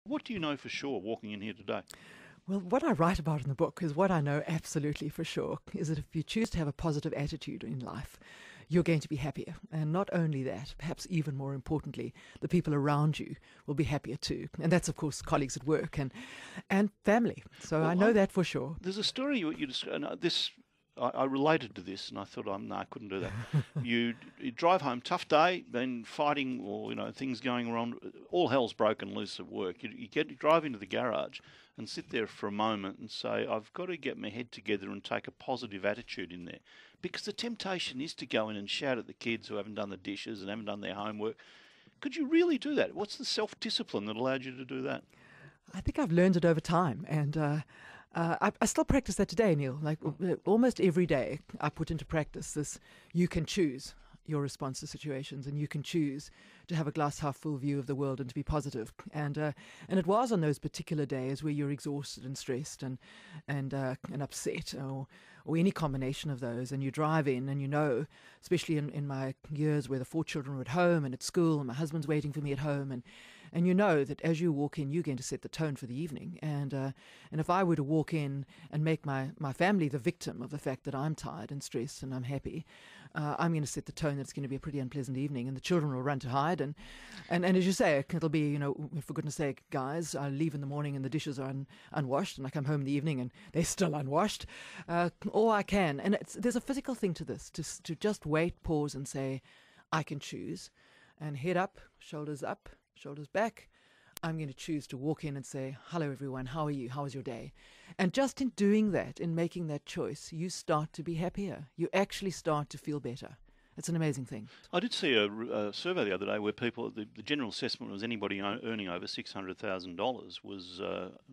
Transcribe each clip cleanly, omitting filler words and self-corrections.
What do you know for sure walking in here today? Well, what I write about in the book is what I know absolutely for sure is that if you choose to have a positive attitude in life, you're going to be happier. And not only that, perhaps even more importantly, the people around you will be happier too. And that's, of course, colleagues at work and family. So I Well, know that for sure. there's a story you described. This I related to this, and I thought, no, I couldn't do that. You drive home, tough day, then fighting, or things going wrong. All hell's broken loose at work. You drive into the garage and sit there for a moment and say, I've got to get my head together and take a positive attitude in there, because the temptation is to go in and shout at the kids who haven't done the dishes and haven't done their homework. Could you really do that? What's the self-discipline that allowed you to do that? I think I've learned it over time, and I still practice that today, Neil. Like almost every day, I put into practice this: you can choose your response to situations, and you can choose to have a glass half full view of the world and to be positive. And it was on those particular days where you're exhausted and stressed and upset, or any combination of those, and you drive in and especially in my years where the 4 children were at home and at school and my husband's waiting for me at home, and you know that as you walk in, you're going to set the tone for the evening. And if I were to walk in and make my family the victim of the fact that I'm tired and stressed and I'm happy, I'm going to set the tone that it's going to be a pretty unpleasant evening, and the children will run to hide. And as you say, it'll be, for goodness sake, guys, I leave in the morning and the dishes are unwashed, and I come home in the evening and they're still unwashed. Or I can. And there's a physical thing to this, to just wait, pause, and say, I can choose. And head up, shoulders back. I'm going to choose to walk in and say, hello, everyone. How are you? How was your day? And just in doing that, in making that choice, you start to be happier. You actually start to feel better. It's an amazing thing. I did see a survey the other day where the general assessment was anybody earning over $600,000 was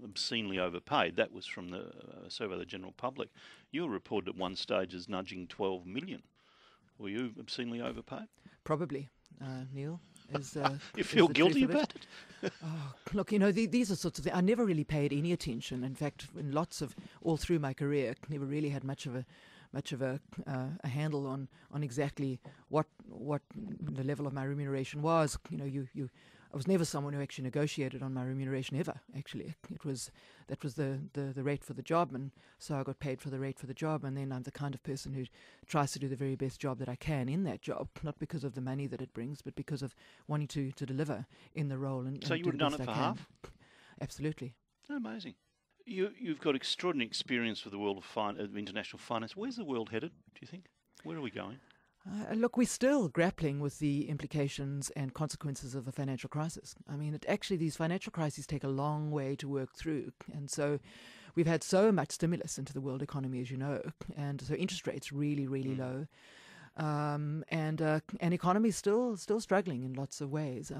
obscenely overpaid. That was from the survey of the general public. You were reported at one stage as nudging 12 million. Were you obscenely overpaid? Probably, Neil. You feel guilty about it? Oh, look, these are sorts of things. I never really paid any attention. In fact, all through my career, never really had much of a handle on exactly what the level of my remuneration was. I was never someone who actually negotiated on my remuneration ever. Actually, that was the rate for the job, and so I got paid for the rate for the job. And then I'm the kind of person who tries to do the very best job that I can in that job, not because of the money that it brings, but because of wanting to deliver in the role. So you would have done it for half? Absolutely. Amazing. You've got extraordinary experience with the world of international finance. Where's the world headed, do you think? Where are we going? Look, we're still grappling with the implications and consequences of the financial crisis. I mean, these financial crises take a long way to work through. And so we've had so much stimulus into the world economy, as you know. And so interest rates really, really low. And economy is still struggling in lots of ways.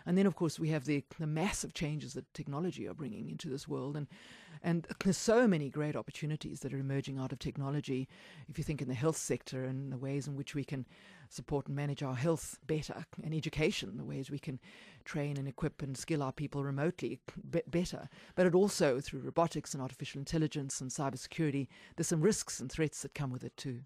And then, of course, we have the massive changes that technology are bringing into this world. And there's so many great opportunities that are emerging out of technology. If you think in the health sector and the ways in which we can support and manage our health better, and education, the ways we can train and equip and skill our people remotely better. But it also, through robotics and artificial intelligence and cybersecurity, there's some risks and threats that come with it too.